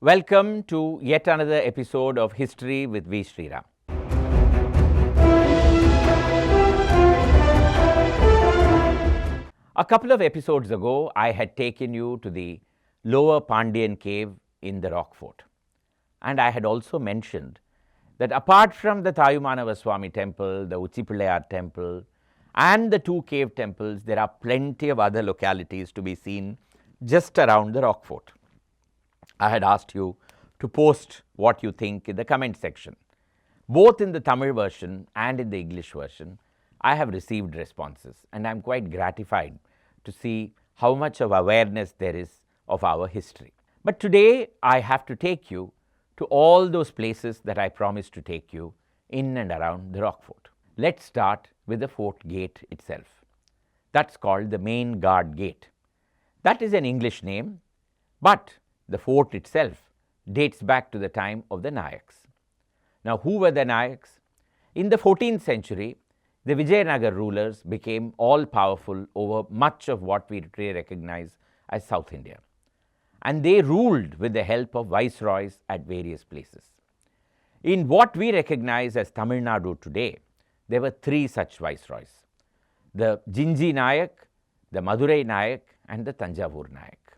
Welcome to yet another episode of History with V Sriram. A couple of episodes ago, I had taken you to the lower Pandyan cave in the Rock Fort. And I had also mentioned that apart from the Thayumanaswami temple, the Uchipillayar temple, and the two cave temples, there are plenty of other localities to be seen just around the Rock Fort. I had asked you to post what you think in the comment section. Both in the Tamil version and in the English version, I have received responses, and I am quite gratified to see how much of awareness there is of our history. But today, I have to take you to all those places that I promised to take you in and around the Rock Fort. Let's start with the fort gate itself. That's called the Main Guard Gate. That is an English name, but the fort itself dates back to the time of the Nayaks. Now, who were the Nayaks? In the 14th century, the Vijayanagar rulers became all-powerful over much of what we today recognize as South India. And they ruled with the help of viceroys at various places. In what we recognize as Tamil Nadu today, there were three such viceroys: the Jinji Nayak, the Madurai Nayak, and the Tanjavur Nayak.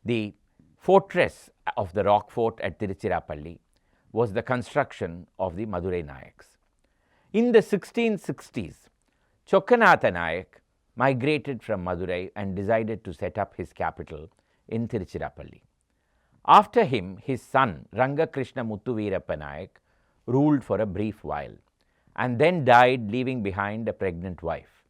The fortress of the Rock Fort at Tiruchirappalli was the construction of the Madurai Nayaks. In the 1660s, Chokkanatha Nayak migrated from Madurai and decided to set up his capital in Tiruchirappalli. After him, his son Rangakrishna Muthuveerappa Nayak ruled for a brief while and then died, leaving behind a pregnant wife.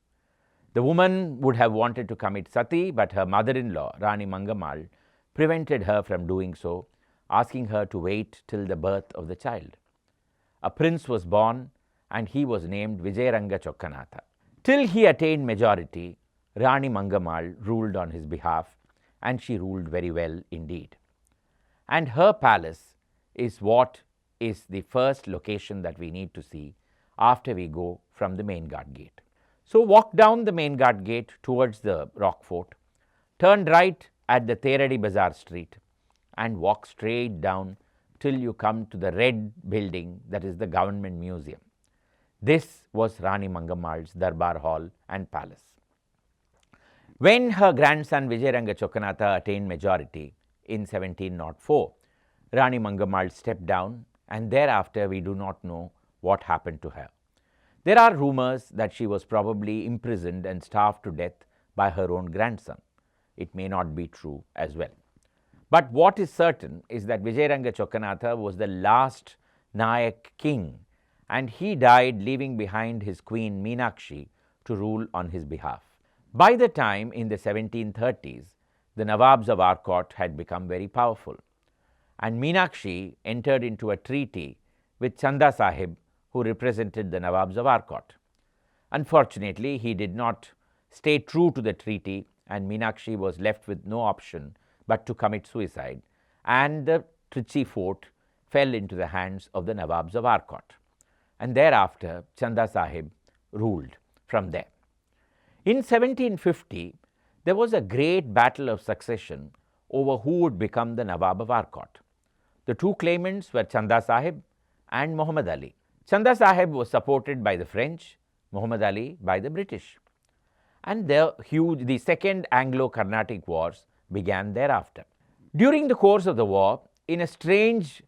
The woman would have wanted to commit sati, but her mother-in-law, Rani Mangammal, prevented her from doing so, asking her to wait till the birth of the child. A prince was born, and he was named Vijayaranga Chokkanatha. Till he attained majority, Rani Mangammal ruled on his behalf, and she ruled very well indeed. And her palace is what is the first location that we need to see after we go from the Main Guard Gate. So walk down the Main Guard Gate towards the Rock Fort, turn right at the Teradi Bazaar Street, and walk straight down till you come to the red building that is the Government Museum. This was Rani Mangammal's Durbar Hall and Palace. When her grandson Vijayaranga Chokkanatha attained majority in 1704, Rani Mangammal stepped down, and thereafter we do not know what happened to her. There are rumors that she was probably imprisoned and starved to death by her own grandson. It may not be true as well. But what is certain is that Vijayaranga Chokkanatha was the last Nayak king, and he died leaving behind his queen Meenakshi to rule on his behalf. By the time in the 1730s, the Nawabs of Arcot had become very powerful, and Meenakshi entered into a treaty with Chanda Sahib, who represented the Nawabs of Arcot. Unfortunately, he did not stay true to the treaty, and Meenakshi was left with no option but to commit suicide, and the Trichy fort fell into the hands of the Nawabs of Arcot. And thereafter, Chanda Sahib ruled from there. In 1750, there was a great battle of succession over who would become the Nawab of Arcot. The two claimants were Chanda Sahib and Muhammad Ali. Chanda Sahib was supported by the French, Muhammad Ali by the British. And the Second Anglo-Carnatic Wars began thereafter. During the course of the war, in a strange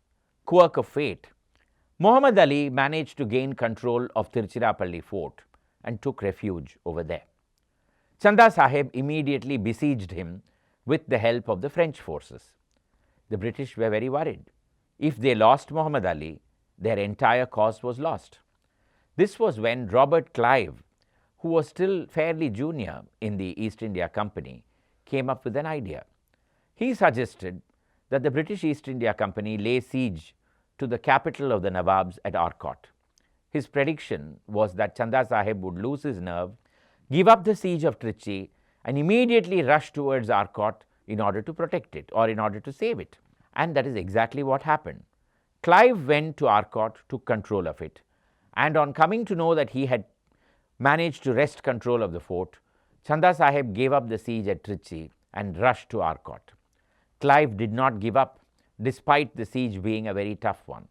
quirk of fate, Muhammad Ali managed to gain control of Tiruchirappalli fort and took refuge over there. Chanda Sahib immediately besieged him with the help of the French forces. The British were very worried. If they lost Muhammad Ali, their entire cause was lost. This was when Robert Clive, who was still fairly junior in the East India Company, came up with an idea. He suggested that the British East India Company lay siege to the capital of the Nawabs at Arcot. His prediction was that Chanda Sahib would lose his nerve, give up the siege of Trichy, and immediately rush towards Arcot in order to protect it or in order to save it. And that is exactly what happened. Clive went to Arcot, took control of it, and on coming to know that he had managed to wrest control of the fort, Chanda Sahib gave up the siege at Trichy and rushed to Arcot. Clive did not give up, despite the siege being a very tough one.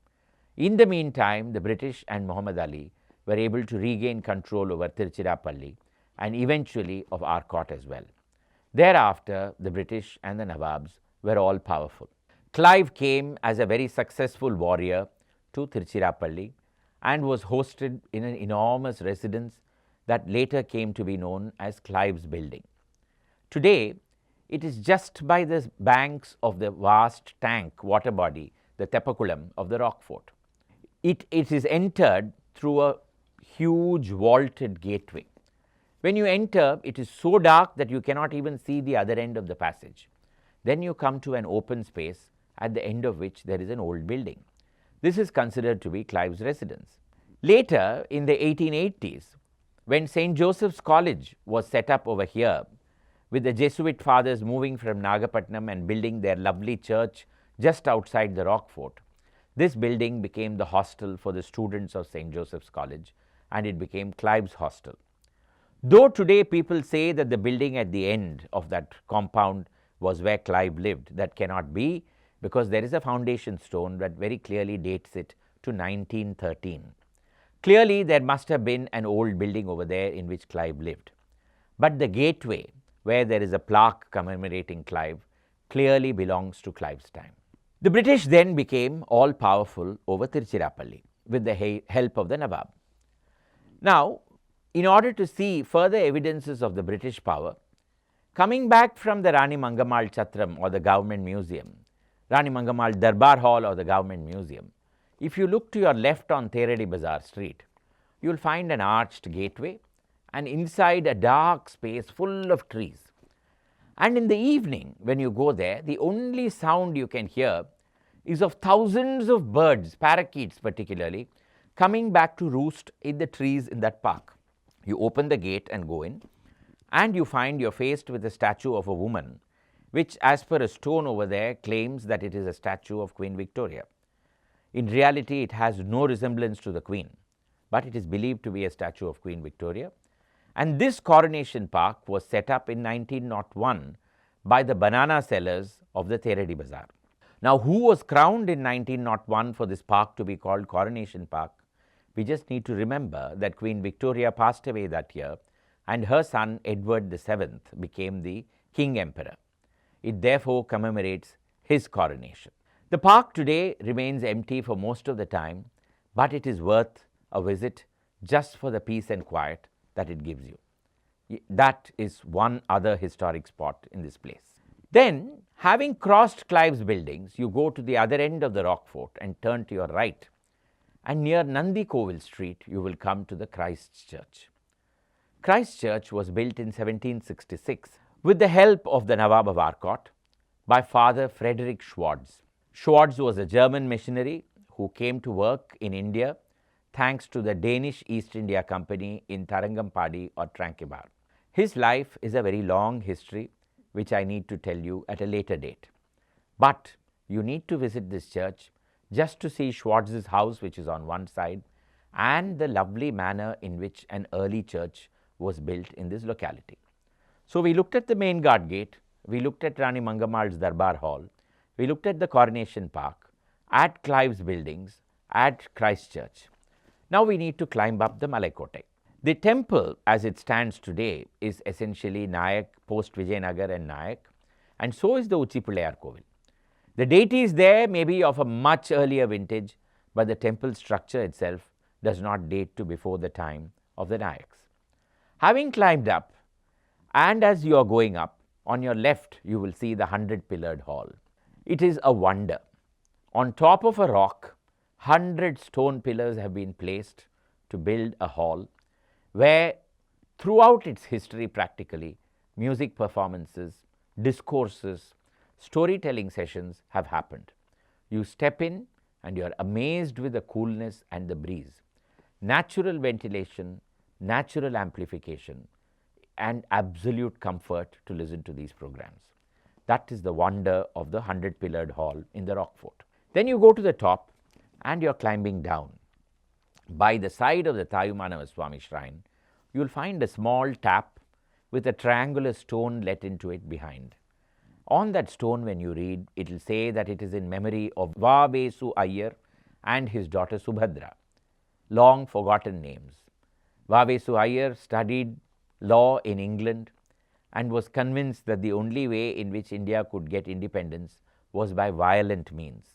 In the meantime, the British and Muhammad Ali were able to regain control over Tiruchirappalli and eventually of Arcot as well. Thereafter, the British and the Nawabs were all powerful. Clive came as a very successful warrior to Tiruchirappalli and was hosted in an enormous residence that later came to be known as Clive's Building. Today, it is just by the banks of the vast tank water body, the Teppakulam of the Rock Fort. It is entered through a huge vaulted gateway. When you enter, it is so dark that you cannot even see the other end of the passage. Then you come to an open space at the end of which there is an old building. This is considered to be Clive's residence. Later, in the 1880s, when St. Joseph's College was set up over here, with the Jesuit fathers moving from Nagapattinam and building their lovely church just outside the Rock Fort, this building became the hostel for the students of St. Joseph's College, and it became Clive's Hostel. Though today people say that the building at the end of that compound was where Clive lived, that cannot be, because there is a foundation stone that very clearly dates it to 1913. Clearly, there must have been an old building over there in which Clive lived. But the gateway, where there is a plaque commemorating Clive, clearly belongs to Clive's time. The British then became all powerful over Tiruchirappalli with the help of the Nawab. Now, in order to see further evidences of the British power, coming back from the Rani Mangammal Chatram or the Government Museum, Rani Mangammal Durbar Hall or the Government Museum, if you look to your left on Theradi Bazaar Street, you will find an arched gateway and inside a dark space full of trees. And in the evening, when you go there, the only sound you can hear is of thousands of birds, parakeets particularly, coming back to roost in the trees in that park. You open the gate and go in, and you find you're faced with a statue of a woman, which as per a stone over there claims that it is a statue of Queen Victoria. In reality, it has no resemblance to the Queen, but it is believed to be a statue of Queen Victoria. And this Coronation Park was set up in 1901 by the banana sellers of the Theradi Bazaar. Now, who was crowned in 1901 for this park to be called Coronation Park? We just need to remember that Queen Victoria passed away that year and her son Edward VII became the King Emperor. It therefore commemorates his coronation. The park today remains empty for most of the time, but it is worth a visit just for the peace and quiet that it gives you. That is one other historic spot in this place. Then, having crossed Clive's buildings, you go to the other end of the Rock Fort and turn to your right, and near Nandi Kovil Street, you will come to the Christ Church. Christ Church was built in 1766 with the help of the Nawab of Arcot by Father Frederick Schwartz. Schwartz was a German missionary who came to work in India thanks to the Danish East India Company in Tarangampadi or Tranquebar. His life is a very long history which I need to tell you at a later date. But you need to visit this church just to see Schwartz's house, which is on one side, and the lovely manner in which an early church was built in this locality. So, we looked at the main guard gate, we looked at Rani Mangammal's Durbar Hall, we looked at the Coronation Park, at Clive's buildings, at Christ Church. Now, we need to climb up the Malaikote. The temple as it stands today is essentially Nayak, post Vijayanagar and Nayak, and so is the Uchipullayar Kovil. The deities there may be of a much earlier vintage, but the temple structure itself does not date to before the time of the Nayaks. Having climbed up, and as you are going up, on your left you will see the 100-pillared hall. It is a wonder. On top of a rock, 100 stone pillars have been placed to build a hall where throughout its history practically music performances, discourses, storytelling sessions have happened. You step in and you are amazed with the coolness and the breeze, natural ventilation, natural amplification and absolute comfort to listen to these programs. That is the wonder of the 100-pillared hall in the Rock Fort. Then you go to the top and you are climbing down. By the side of the Thayumanaswami shrine, you will find a small tap with a triangular stone let into it behind. On that stone, when you read, it will say that it is in memory of Va Ve Su Iyer and his daughter Subhadra, long forgotten names. Va Ve Su Iyer studied law in England and was convinced that the only way in which India could get independence was by violent means.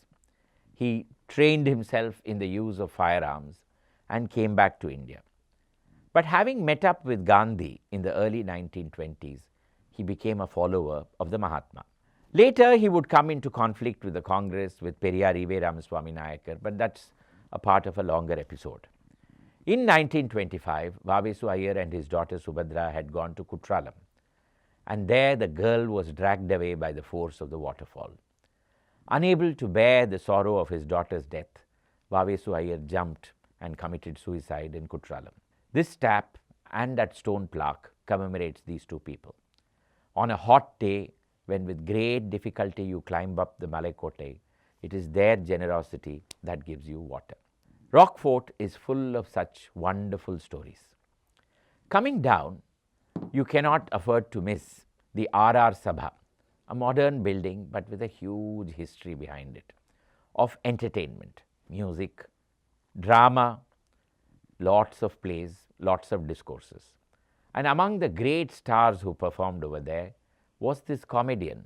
He trained himself in the use of firearms and came back to India. But having met up with Gandhi in the early 1920s, he became a follower of the Mahatma. Later, he would come into conflict with the Congress, with Periyar E. V. Ramaswamy Nayakar, but that's a part of a longer episode. In 1925, Va Ve Su Iyer and his daughter Subhadra had gone to Kutralam, and there the girl was dragged away by the force of the waterfall. Unable to bear the sorrow of his daughter's death, Va Ve Su Iyer jumped and committed suicide in Kutralam. This tap and that stone plaque commemorates these two people. On a hot day, when with great difficulty you climb up the Malaikote, it is their generosity that gives you water. Rock Fort is full of such wonderful stories. Coming down, you cannot afford to miss the R.R. Sabha, a modern building but with a huge history behind it, of entertainment, music, drama, lots of plays, lots of discourses. And among the great stars who performed over there was this comedian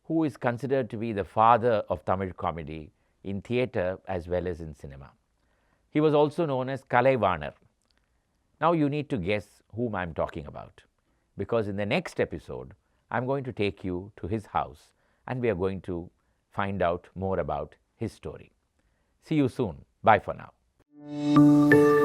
who is considered to be the father of Tamil comedy in theatre as well as in cinema. He was also known as Kalaivanar. Now you need to guess whom I am talking about, because in the next episode, I am going to take you to his house and we are going to find out more about his story. See you soon. Bye for now.